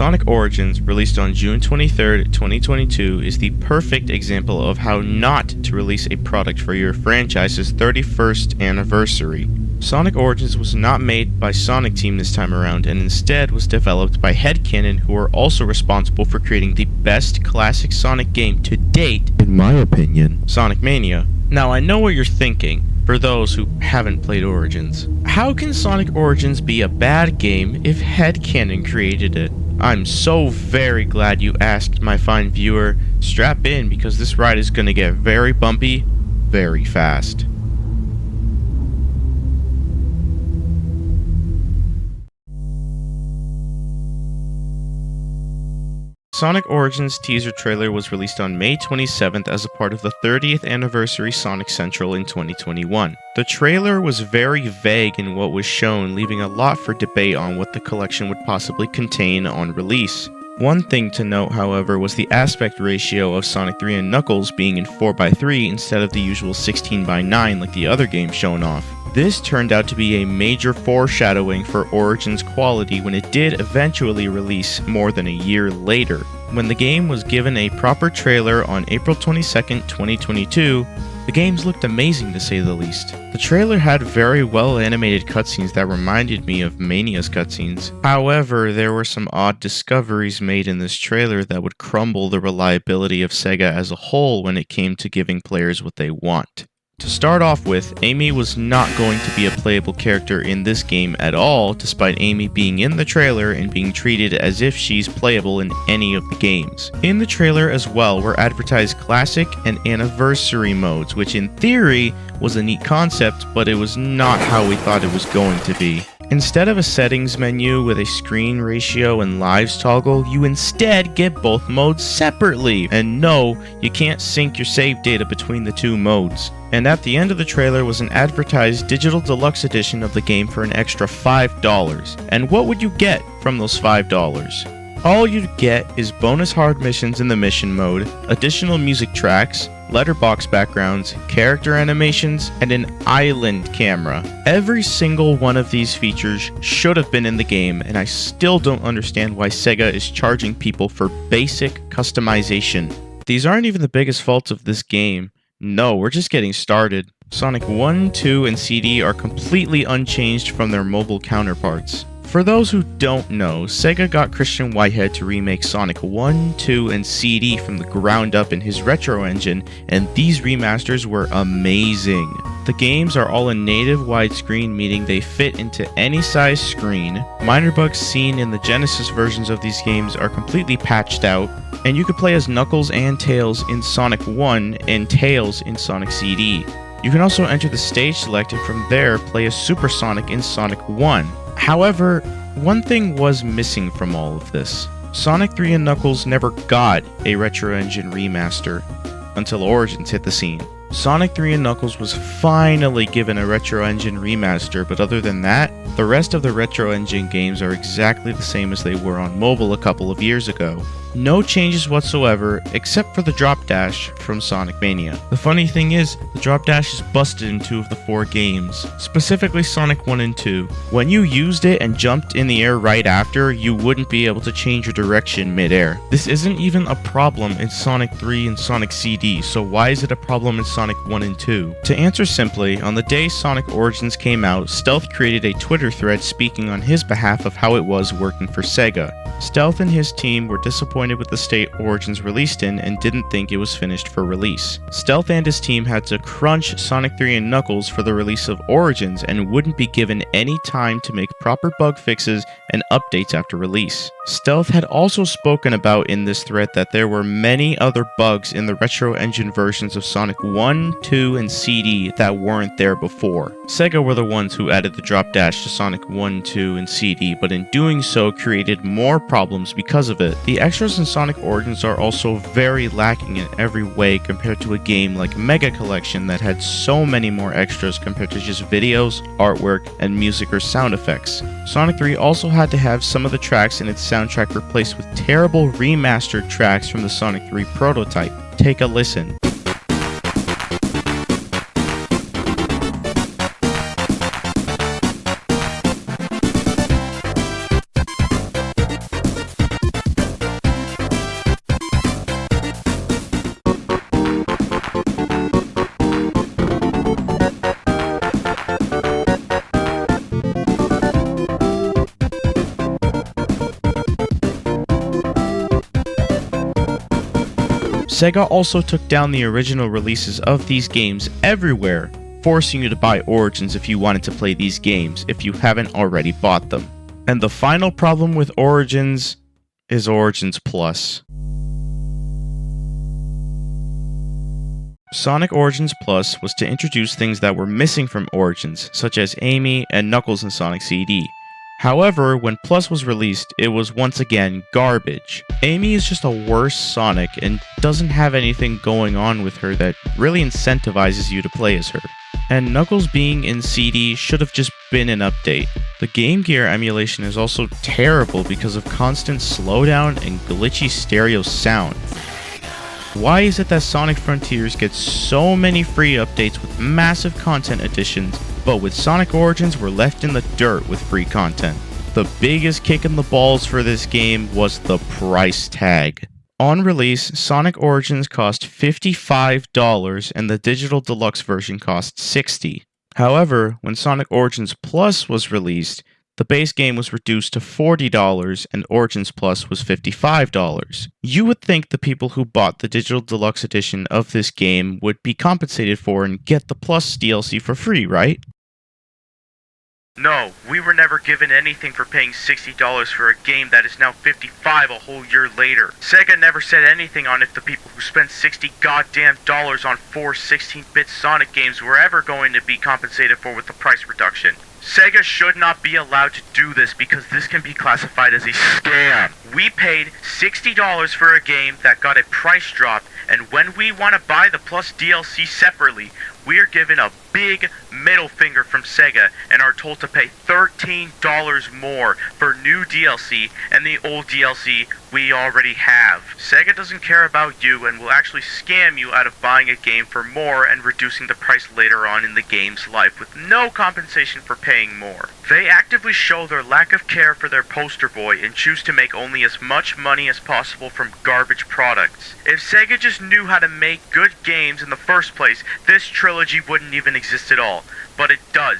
Sonic Origins, released on June 23, 2022, is the perfect example of how not to release a product for your franchise's 31st anniversary. Sonic Origins was not made by Sonic Team this time around, and instead was developed by Headcanon, who are also responsible for creating the best classic Sonic game to date, in my opinion, Sonic Mania. Now, I know what you're thinking, for those who haven't played Origins. How can Sonic Origins be a bad game if Headcanon created it? I'm so very glad you asked, my fine viewer. Strap in, because this ride is gonna get very bumpy, very fast. Sonic Origins teaser trailer was released on May 27th as a part of the 30th anniversary Sonic Central in 2021. The trailer was very vague in what was shown, leaving a lot for debate on what the collection would possibly contain on release. One thing to note, however, was the aspect ratio of Sonic 3 and Knuckles being in 4:3 instead of the usual 16:9 like the other games shown off. This turned out to be a major foreshadowing for Origins' quality when it did eventually release more than a year later. When the game was given a proper trailer on April 22nd, 2022, the games looked amazing to say the least. The trailer had very well animated cutscenes that reminded me of Mania's cutscenes. However, there were some odd discoveries made in this trailer that would crumble the reliability of Sega as a whole when it came to giving players what they want. To start off with, Amy was not going to be a playable character in this game at all, despite Amy being in the trailer and being treated as if she's playable in any of the games. In the trailer as well were advertised classic and anniversary modes, which in theory was a neat concept, but it was not how we thought it was going to be. Instead of a settings menu with a screen ratio and lives toggle, you instead get both modes separately. And no, you can't sync your save data between the two modes. And at the end of the trailer was an advertised digital deluxe edition of the game for an extra $5. And what would you get from those $5? All you'd get is bonus hard missions in the mission mode, additional music tracks, letterbox backgrounds, character animations, and an island camera. Every single one of these features should have been in the game, and I still don't understand why Sega is charging people for basic customization. These aren't even the biggest faults of this game. No, we're just getting started. Sonic 1, 2, and CD are completely unchanged from their mobile counterparts. For those who don't know, Sega got Christian Whitehead to remake Sonic 1, 2, and CD from the ground up in his retro engine, and these remasters were amazing. The games are all in native widescreen, meaning they fit into any size screen. Minor bugs seen in the Genesis versions of these games are completely patched out, and you could play as Knuckles and Tails in Sonic 1 and Tails in Sonic CD. You can also enter the stage select and from there play as Super Sonic in Sonic 1. However, one thing was missing from all of this. Sonic 3 and Knuckles never got a Retro Engine remaster until Origins hit the scene. Sonic 3 and Knuckles was finally given a Retro Engine remaster, but other than that, the rest of the Retro Engine games are exactly the same as they were on mobile a couple of years ago. No changes whatsoever, except for the drop dash from Sonic Mania. The funny thing is, the drop dash is busted in 2 of the 4 games, specifically Sonic 1 and 2. When you used it and jumped in the air right after, you wouldn't be able to change your direction mid-air. This isn't even a problem in Sonic 3 and Sonic CD, so why is it a problem in Sonic 1 and 2? To answer simply, on the day Sonic Origins came out, Stealth created a Twitter thread speaking on his behalf of how it was working for Sega. Stealth and his team were disappointed with the state Origins released in and didn't think it was finished for release. Stealth and his team had to crunch Sonic 3 and Knuckles for the release of Origins and wouldn't be given any time to make proper bug fixes and updates after release. Stealth had also spoken about in this thread that there were many other bugs in the Retro Engine versions of Sonic 1, 2, and CD that weren't there before. Sega were the ones who added the drop dash to Sonic 1, 2, and CD, but in doing so created more problems because of it. The extras in Sonic Origins are also very lacking in every way compared to a game like Mega Collection that had so many more extras compared to just videos, artwork, and music or sound effects. Sonic 3 also had to have some of the tracks in its soundtrack replaced with terrible remastered tracks from the Sonic 3 prototype. Take a listen. Sega also took down the original releases of these games everywhere, forcing you to buy Origins if you wanted to play these games if you haven't already bought them. And the final problem with Origins is Origins Plus. Sonic Origins Plus was to introduce things that were missing from Origins, such as Amy and Knuckles in Sonic CD. However, when Plus was released, it was once again garbage. Amy is just a worse Sonic and doesn't have anything going on with her that really incentivizes you to play as her. And Knuckles being in CD should have just been an update. The Game Gear emulation is also terrible because of constant slowdown and glitchy stereo sound. Why is it that Sonic Frontiers gets so many free updates with massive content additions, but with Sonic Origins we're left in the dirt with free content? The biggest kick in the balls for this game was the price tag. On release, Sonic Origins cost $55 and the digital deluxe version cost $60. However, when Sonic Origins Plus was released, the base game was reduced to $40 and Origins Plus was $55. You would think the people who bought the digital deluxe edition of this game would be compensated for and get the Plus DLC for free, right? No, we were never given anything for paying $60 for a game that is now $55 a whole year later. Sega never said anything on if the people who spent $60 goddamn dollars on 4 16-bit Sonic games were ever going to be compensated for with the price reduction. Sega should not be allowed to do this because this can be classified as a scam. We paid $60 for a game that got a price drop, and when we want to buy the Plus DLC separately, we are given a big middle finger from Sega and are told to pay $13 more for new DLC and the old DLC we already have. Sega doesn't care about you and will actually scam you out of buying a game for more and reducing the price later on in the game's life with no compensation for paying more. They actively show their lack of care for their poster boy and choose to make only as much money as possible from garbage products. If Sega just knew how to make good games in the first place, this trilogy wouldn't even exist at all, but it does.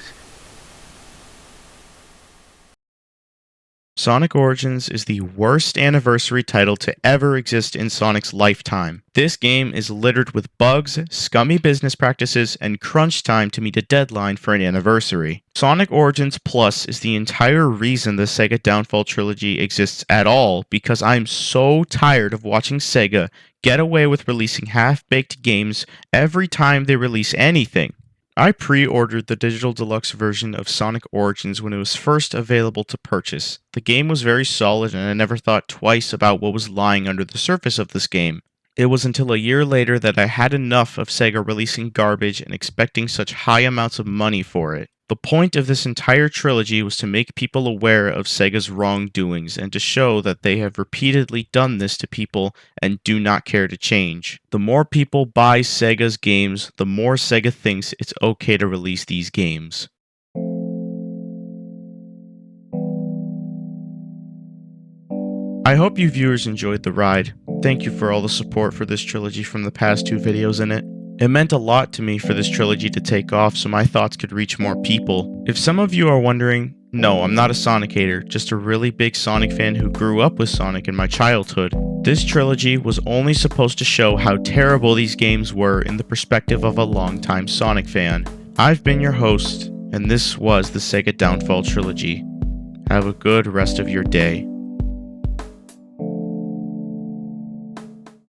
Sonic Origins is the worst anniversary title to ever exist in Sonic's lifetime. This game is littered with bugs, scummy business practices, and crunch time to meet a deadline for an anniversary. Sonic Origins Plus is the entire reason the Sega Downfall Trilogy exists at all, because I'm so tired of watching Sega get away with releasing half-baked games every time they release anything. I pre-ordered the digital deluxe version of Sonic Origins when it was first available to purchase. The game was very solid and I never thought twice about what was lying under the surface of this game. It was until a year later that I had enough of Sega releasing garbage and expecting such high amounts of money for it. The point of this entire trilogy was to make people aware of Sega's wrongdoings and to show that they have repeatedly done this to people and do not care to change. The more people buy Sega's games, the more Sega thinks it's okay to release these games. I hope you viewers enjoyed the ride. Thank you for all the support for this trilogy from the past 2 videos in it. It meant a lot to me for this trilogy to take off so my thoughts could reach more people. If some of you are wondering, no, I'm not a Sonic hater, just a really big Sonic fan who grew up with Sonic in my childhood. This trilogy was only supposed to show how terrible these games were in the perspective of a longtime Sonic fan. I've been your host, and this was the Sega Downfall Trilogy. Have a good rest of your day.